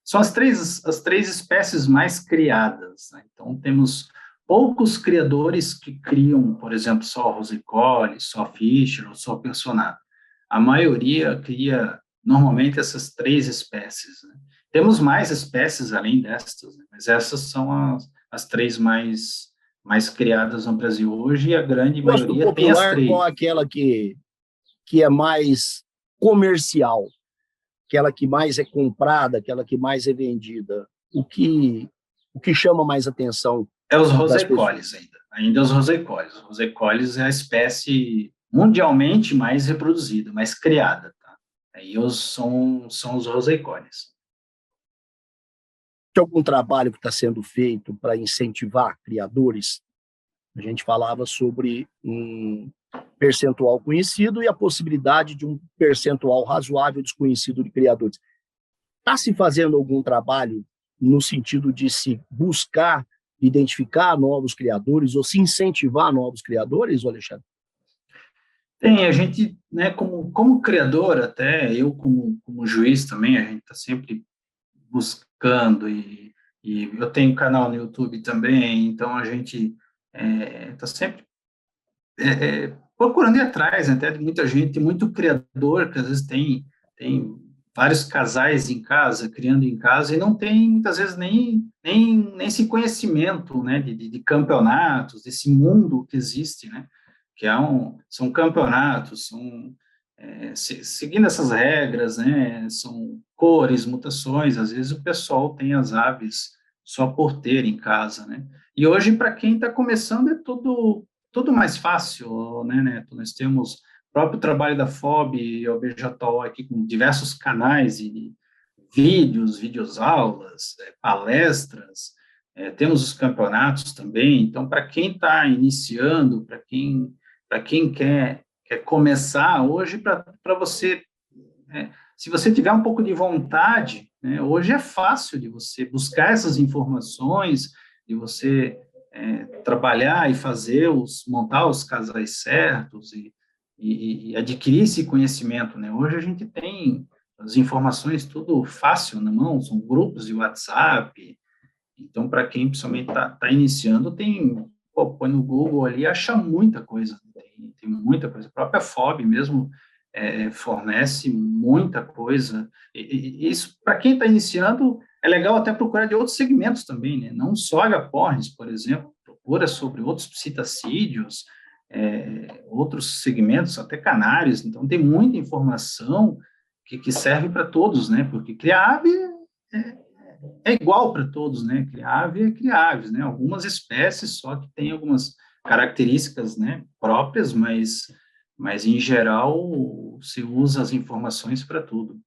são as três espécies mais criadas, né? Então, temos poucos criadores que criam, por exemplo, só Rosicole, só Fischer ou só Personata. A maioria cria, normalmente, essas três espécies, né? Temos mais espécies além destas, né? Mas essas são as três mais criadas no Brasil hoje, e a grande Gosto maioria tem as popular, qual três. aquela que é mais comercial, aquela que mais é comprada, aquela que mais é vendida? O que chama mais atenção É os das pessoas? rosecoles ainda os rosecoles. Os rosecoles é a espécie mundialmente mais reproduzida, mais criada, tá? Aí são os rosecoles. Tem algum trabalho que está sendo feito para incentivar criadores? A gente falava sobre um percentual conhecido e a possibilidade de um percentual razoável desconhecido de criadores. Está se fazendo algum trabalho no sentido de se buscar identificar novos criadores ou se incentivar novos criadores, Alexandre? Tem, a gente, né, como criador, até eu como juiz também, a gente está sempre buscando, e eu tenho canal no YouTube também, então a gente está sempre procurando ir atrás, né, até de muita gente, muito criador que às vezes tem vários casais em casa, criando em casa, e não tem, muitas vezes, nem esse conhecimento, né, de campeonatos, desse mundo que existe, né, que são campeonatos, seguindo essas regras, né, são cores, mutações, às vezes o pessoal tem as aves só por ter em casa, né, e hoje, para quem está começando, é tudo mais fácil, né, Neto? Nós temos próprio trabalho da FOB e o BJO aqui com diversos canais e vídeos, videoaulas, palestras, temos os campeonatos também. Então, para quem está iniciando, para quem quer começar hoje, para você, se você tiver um pouco de vontade, né, hoje é fácil de você buscar essas informações, de você trabalhar e montar os casais certos e adquirir esse conhecimento, né? Hoje a gente tem as informações tudo fácil na mão, são grupos de WhatsApp. Então, para quem principalmente está iniciando, põe no Google ali, acha muita coisa, tem muita coisa. A própria FOB mesmo fornece muita coisa. E isso, para quem está iniciando, é legal até procurar de outros segmentos também, né? Não só agapornis, por exemplo, procura sobre outros psitacídeos, outros segmentos, até canários. Então, tem muita informação que serve para todos, né? Porque criar ave é igual para todos, né? Criar ave é criar aves, né? Algumas espécies só que têm algumas características, né, próprias, mas em geral se usa as informações para tudo.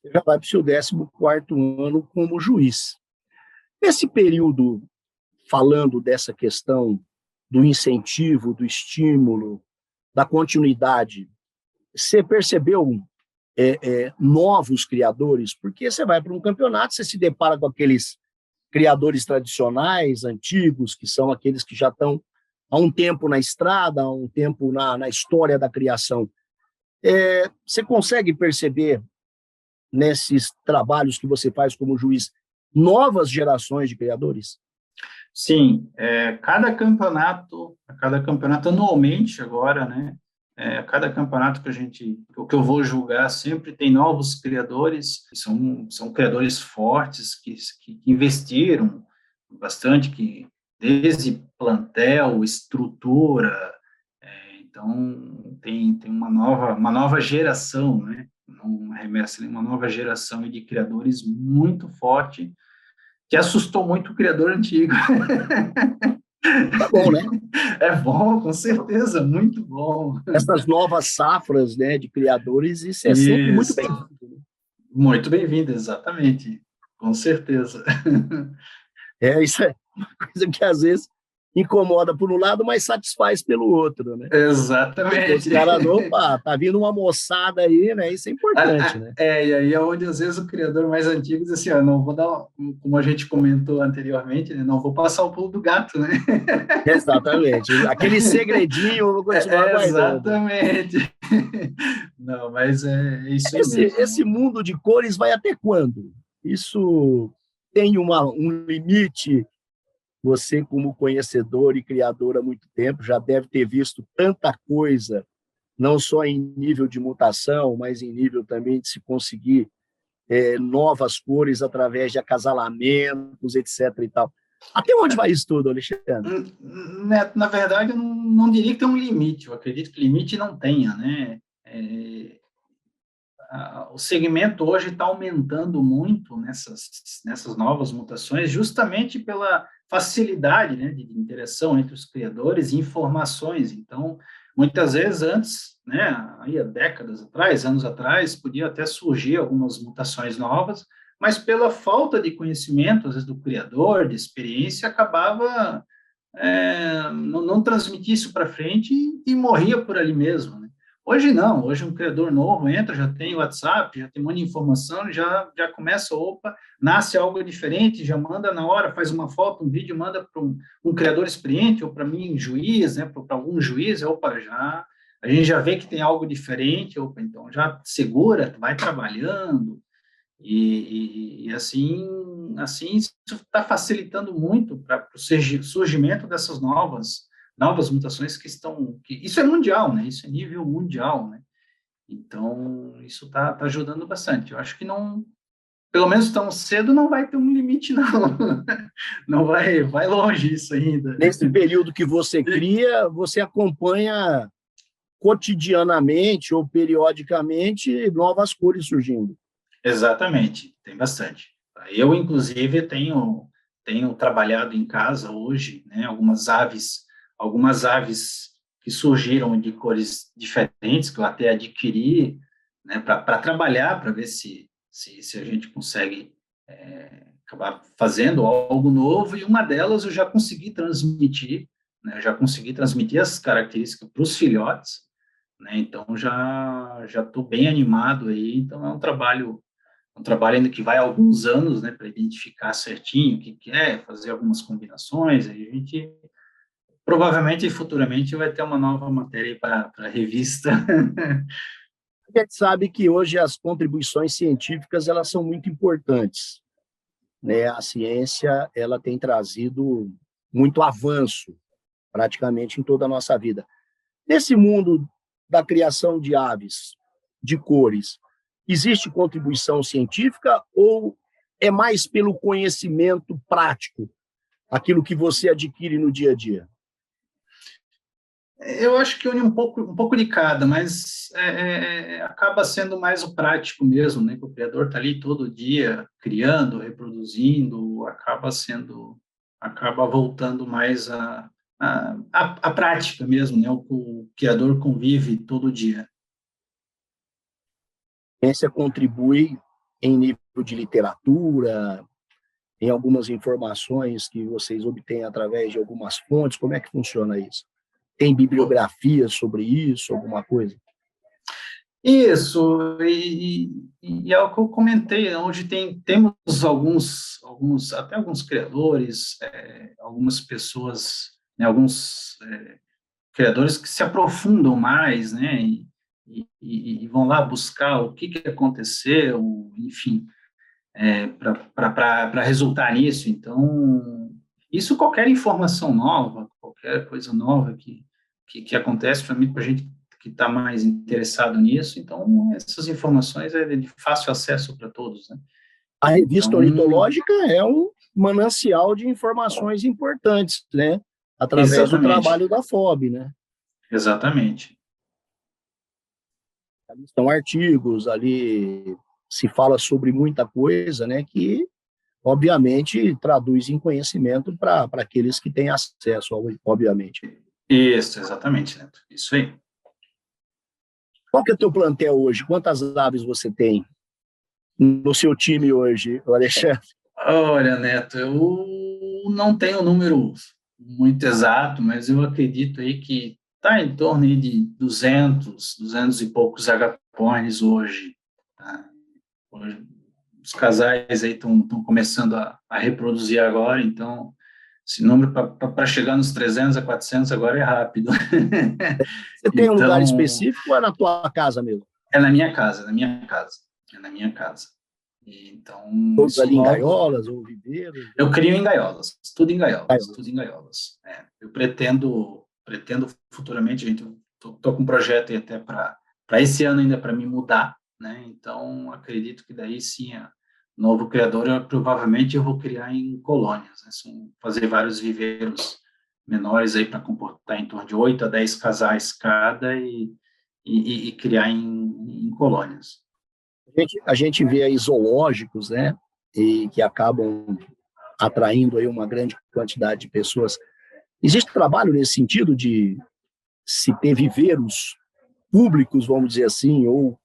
Você já vai para o seu 14º ano como juiz. Nesse período, falando dessa questão do incentivo, do estímulo, da continuidade, você percebeu novos criadores? Porque você vai para um campeonato, você se depara com aqueles criadores tradicionais, antigos, que são aqueles que já estão há um tempo na estrada, há um tempo na história da criação. Você consegue perceber, nesses trabalhos que você faz como juiz, novas gerações de criadores? Sim, cada campeonato anualmente agora, né? Cada campeonato que eu vou julgar sempre tem novos criadores, que são criadores fortes, que investiram bastante, que desde plantel, estrutura, então tem uma nova geração, né? Uma remessa, uma nova geração de criadores muito forte, que assustou muito o criador antigo. Tá bom, né? É bom, com certeza, muito bom. Essas novas safras, né, de criadores, isso é sempre muito bem-vindo. Muito bem-vindo, exatamente, com certeza. Isso é uma coisa que às vezes incomoda por um lado, mas satisfaz pelo outro, né? Exatamente. Os caras, opa, tá vindo uma moçada aí, né? Isso é importante, né? E aí é onde às vezes o criador mais antigo diz assim, não vou dar, como a gente comentou anteriormente, né, não vou passar o pulo do gato, né? Exatamente. Aquele segredinho eu vou continuar guardando. Exatamente. Não, mas é isso aí mesmo. Esse mundo de cores vai até quando? Isso tem um limite? Você, como conhecedor e criador há muito tempo, já deve ter visto tanta coisa, não só em nível de mutação, mas em nível também de se conseguir novas cores através de acasalamentos, etc. e tal. Até onde vai isso tudo, Alexandre? Na verdade, eu não diria que tem um limite. Eu acredito que limite não tenha, né? O segmento hoje está aumentando muito nessas novas mutações, justamente pela facilidade, né, de interação entre os criadores e informações. Então, muitas vezes antes, né, aí há décadas atrás, anos atrás, podia até surgir algumas mutações novas, mas pela falta de conhecimento, às vezes, do criador, de experiência, acabava não transmitir isso para frente e morria por ali mesmo, né? Hoje não, hoje um criador novo entra, já tem WhatsApp, já tem um monte de informação, já começa, nasce algo diferente, já manda na hora, faz uma foto, um vídeo, manda para um criador experiente, ou para mim, juiz, né, para algum juiz, a gente já vê que tem algo diferente, então já segura, vai trabalhando, e assim isso está facilitando muito para o surgimento dessas novas mutações isso é mundial, né? Isso é nível mundial, né? Então, isso tá ajudando bastante. Eu acho que não, pelo menos tão cedo, não vai ter um limite, não. Não vai longe isso ainda. Nesse período que você cria, você acompanha cotidianamente ou periodicamente novas cores surgindo. Exatamente, tem bastante. Eu, inclusive, tenho trabalhado em casa hoje, né? Algumas aves que surgiram de cores diferentes, que eu até adquiri, né, para trabalhar, para ver se a gente consegue acabar fazendo algo novo, e uma delas eu já consegui transmitir, né, eu já consegui transmitir as características para os filhotes, né, então já estou bem animado aí, então é um trabalho ainda que vai alguns anos, né, para identificar certinho o que é, fazer algumas combinações, aí a gente provavelmente futuramente vai ter uma nova matéria para a revista. A gente sabe que hoje as contribuições científicas elas são muito importantes, né? A ciência ela tem trazido muito avanço praticamente em toda a nossa vida. Nesse mundo da criação de aves, de cores, existe contribuição científica ou é mais pelo conhecimento prático, aquilo que você adquire no dia a dia? Eu acho que une um pouco de cada, mas acaba sendo mais o prático mesmo, né? Que o criador está ali todo dia criando, reproduzindo, acaba voltando mais a prática mesmo, né? O criador convive todo dia. A ciência contribui em nível de literatura, em algumas informações que vocês obtêm através de algumas fontes, como é que funciona isso? Tem bibliografia sobre isso, alguma coisa? Isso, e é o que eu comentei, onde temos até alguns criadores, algumas pessoas, né, alguns criadores que se aprofundam mais, né, e vão lá buscar o que aconteceu, enfim, para resultar nisso. Então, isso qualquer informação nova, qualquer coisa nova que acontece, para a gente que está mais interessado nisso, então essas informações é de fácil acesso para todos, né? A revista Então, ornitológica é um manancial de informações importantes, né? Através do exatamente, trabalho da FOB, né? exatamente. São artigos ali, se fala sobre muita coisa, né? Que, obviamente, traduz em conhecimento para aqueles que têm acesso, obviamente. Isso, exatamente, Neto. Isso aí. Qual que é o teu plantel hoje? Quantas aves você tem no seu time hoje, Alexandre? Olha, Neto, eu não tenho um número muito exato, mas eu acredito aí que está em torno aí de 200 e poucos agapornis hoje. Tá? Hoje, os casais aí estão começando a reproduzir agora, então esse número para chegar nos 300 a 400 agora é rápido. Você tem um lugar Então, específico ou é na tua casa mesmo? é na minha casa, é na minha casa, é na minha casa. Então, Todos isso ali em logo. gaiolas ou viveiros? Eu crio em gaiolas, tudo em gaiolas, tudo Gaiolas. em gaiolas. Eu pretendo futuramente, gente, tô com um projeto aí até para esse ano ainda para me mudar, né? Então, acredito que daí sim, novo criador, provavelmente eu vou criar em colônias, né? Fazer vários viveiros menores aí para comportar em torno de 8 a 10 casais cada e criar em colônias. A gente vê aí zoológicos, né? E que acabam atraindo aí uma grande quantidade de pessoas. Existe trabalho nesse sentido de se ter viveiros públicos, vamos dizer assim, ou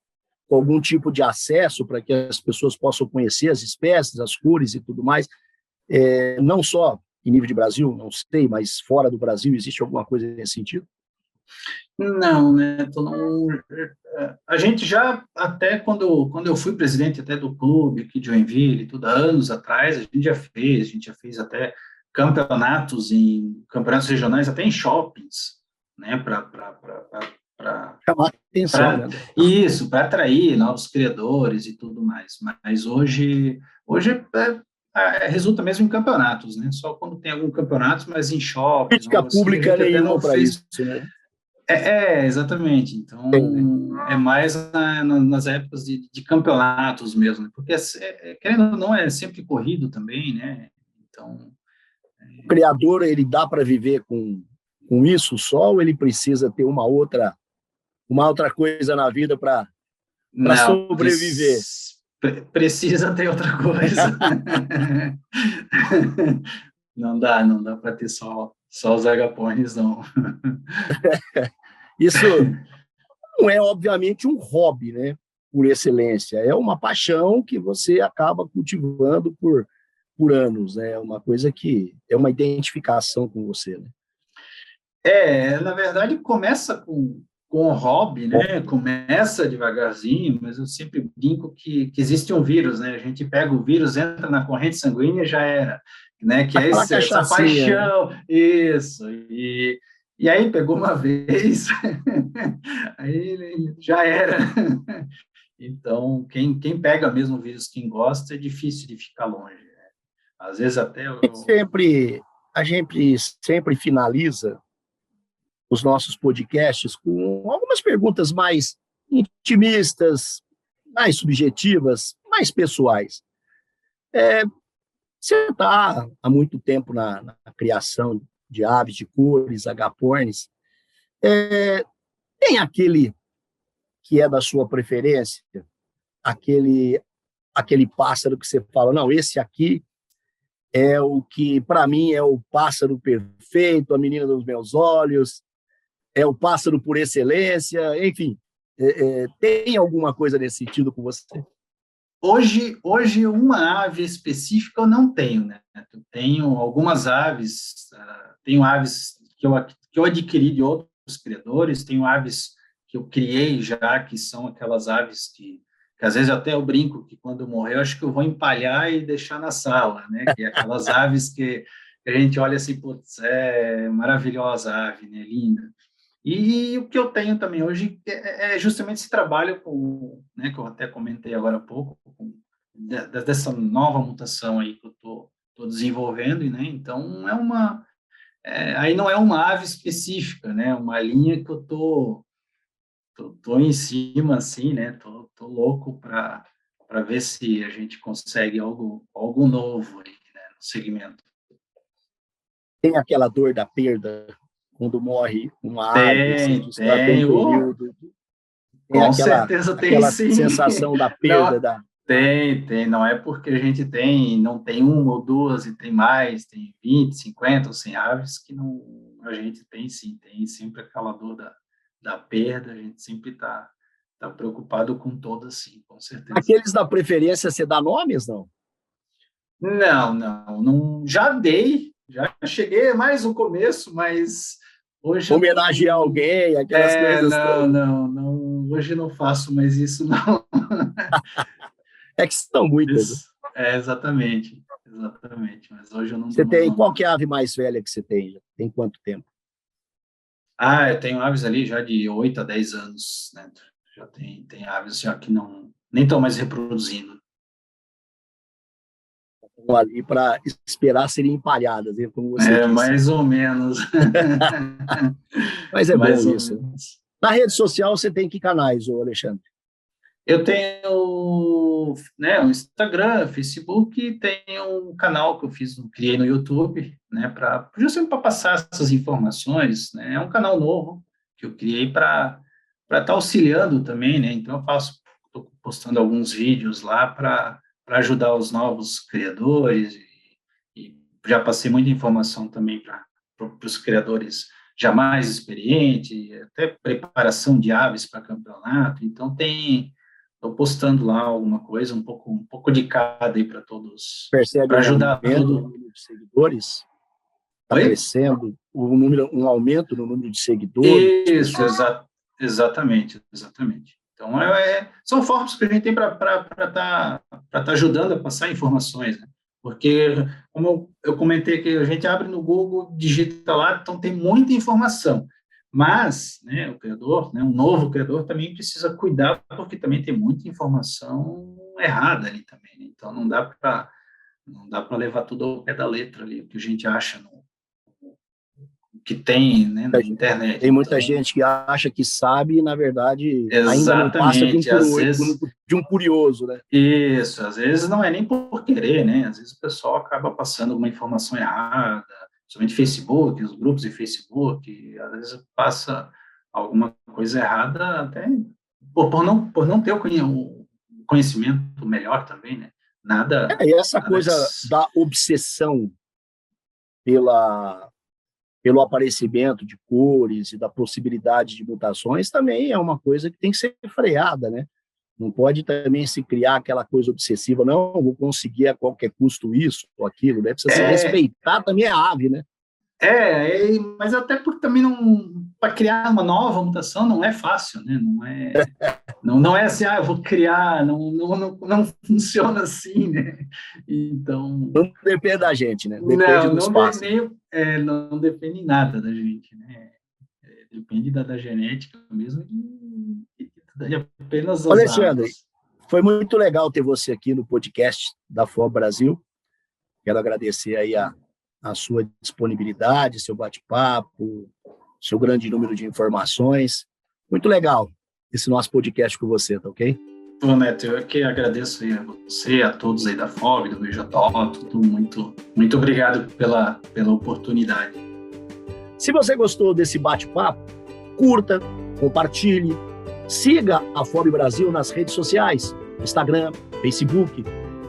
com algum tipo de acesso para que as pessoas possam conhecer as espécies, as cores e tudo mais, não só em nível de Brasil, não sei, mas fora do Brasil existe alguma coisa nesse sentido? Não, Neto, não. A gente já, até quando eu fui presidente até do clube aqui de Joinville, tudo, anos atrás, a gente já fez até campeonatos regionais, até em shoppings, né, Chamar atenção, né? isso, para atrair novos criadores e tudo mais. Mas hoje resulta mesmo em campeonatos, né? Só quando tem algum campeonato, mas em shoppings, Política algo assim, a pública gente até não nenhuma para fez. isso, né? Exatamente. Então, Tem, né? é mais nas épocas de campeonatos mesmo, né? Porque, querendo ou não, é sempre corrido também, né? Então, O criador, ele dá para viver com isso só ou ele precisa ter uma outra coisa na vida para não, sobreviver? precisa ter outra coisa. Não dá para ter Só os agapornis não. Isso não é, obviamente, um hobby, né? Por excelência. É uma paixão que você acaba cultivando por anos, né? É uma coisa que é uma identificação com você, né? Na verdade, começa com o hobby, né? Começa devagarzinho, mas eu sempre brinco que existe um vírus, né? A gente pega o vírus, entra na corrente sanguínea e já era, né? Que é Aquela essa cachaçinha, né? paixão, isso. E aí pegou uma vez, aí já era. Então, quem pega mesmo o vírus, quem gosta, é difícil de ficar longe. Às vezes até A gente sempre finaliza os nossos podcasts com algumas perguntas mais intimistas, mais subjetivas, mais pessoais. Você está há muito tempo na criação de aves de cores, agapornis. Tem aquele que é da sua preferência, aquele, aquele pássaro que você fala, não, esse aqui é o que, para mim, é o pássaro perfeito, a menina dos meus olhos, é o pássaro por excelência, enfim. Tem alguma coisa nesse sentido com você? Hoje, uma ave específica eu não tenho, né? Eu tenho algumas aves, tenho aves que eu adquiri de outros criadores, tenho aves que eu criei já, que são aquelas aves que às vezes até eu brinco que quando eu morrer, eu acho que eu vou empalhar e deixar na sala, né? Que é aquelas aves que a gente olha assim, putz, é maravilhosa a ave, né? Linda. E o que eu tenho também hoje é justamente esse trabalho com, né, que eu até comentei agora há pouco, dessa nova mutação aí que eu tô desenvolvendo, né? Então aí não é uma ave específica, né? Uma linha que eu tô em cima assim, né? Tô louco para ver se a gente consegue algo novo aí, né, no segmento. Tem aquela dor da perda quando morre uma ave, assim, Tem, que está tem um tem, período, tem com certeza tem aquela sim. sensação da perda Não, da. tem, não é porque a gente não tem uma ou duas e tem mais, tem 20, 50 ou 100 aves que não, a gente tem sim, tem sempre aquela dor da perda, a gente sempre tá preocupado com todas sim, com certeza. Aqueles da preferência, você dá nomes, não? Não, já cheguei mais no começo, mas hoje eu Homenagear alguém, aquelas coisas todas. hoje não faço mais isso não. É que são muitas, né? Isso, exatamente, mas hoje eu não dou Você mais tem, nome, qual que não. é a ave mais velha que você tem? Tem quanto tempo? Eu tenho aves ali já de 8 a 10 anos, né? Já tem aves já que nem estão mais reproduzindo. Estão ali para esperar serem empalhadas, né, como você É, disse. mais ou menos. Mas é bom Mais ou isso. menos. Na rede social você tem que canais, ô Alexandre? Eu tenho, né, o Instagram, Facebook, e tenho um canal que criei no YouTube, né, justamente para passar essas informações, né, é um canal novo que eu criei para estar auxiliando também, né, então estou postando alguns vídeos lá para ajudar os novos criadores e já passei muita informação também para os criadores já mais experientes, até preparação de aves para campeonato, então estou postando lá alguma coisa, um pouco de cada aí para todos, Percebe para um ajudar aumento no todo. número de seguidores? Está Oi? crescendo um aumento no número de seguidores, Isso, pessoal? exatamente. Então, são formas que a gente tem para tá ajudando a passar informações, né? Porque, como eu comentei que a gente abre no Google, digita lá, então tem muita informação. Mas, né, o criador, né, um novo criador também precisa cuidar, porque também tem muita informação errada ali também, né? Então, não dá para levar tudo ao pé da letra ali, o que a gente acha que tem, né, na internet. Tem muita Então, gente que acha que sabe e, na verdade, ainda não passa exatamente, às vezes, de um curioso, né? isso, às vezes não é nem por querer, né, às vezes o pessoal acaba passando alguma informação errada, somente Facebook, os grupos de Facebook, às vezes passa alguma coisa errada até por não ter o conhecimento melhor também, né, nada, E essa nada que... coisa da obsessão pela pelo aparecimento de cores e da possibilidade de mutações, também é uma coisa que tem que ser freada, né? Não pode também se criar aquela coisa obsessiva, não, vou conseguir a qualquer custo isso ou aquilo, né? Precisa se respeitar também a ave, né? Mas até porque também não, para criar uma nova mutação não é fácil, né? Não é assim, eu vou criar, não funciona assim, né? Então... Não depende da gente, né? Depende do espaço. Não depende nada da gente, né? Depende da genética mesmo e apenas as Alexandre, aves. foi muito legal ter você aqui no podcast da FOB Brasil. Quero agradecer aí a sua disponibilidade, seu bate-papo, seu grande número de informações. Muito legal esse nosso podcast com você, tá ok? Bom, Neto, eu que agradeço aí a você, a todos aí da FOB, do BJ, tudo muito obrigado pela oportunidade. Se você gostou desse bate-papo, curta, compartilhe, siga a FOB Brasil nas redes sociais, Instagram, Facebook,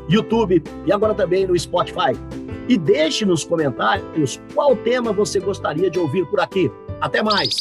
YouTube e agora também no Spotify. E deixe nos comentários qual tema você gostaria de ouvir por aqui. Até mais!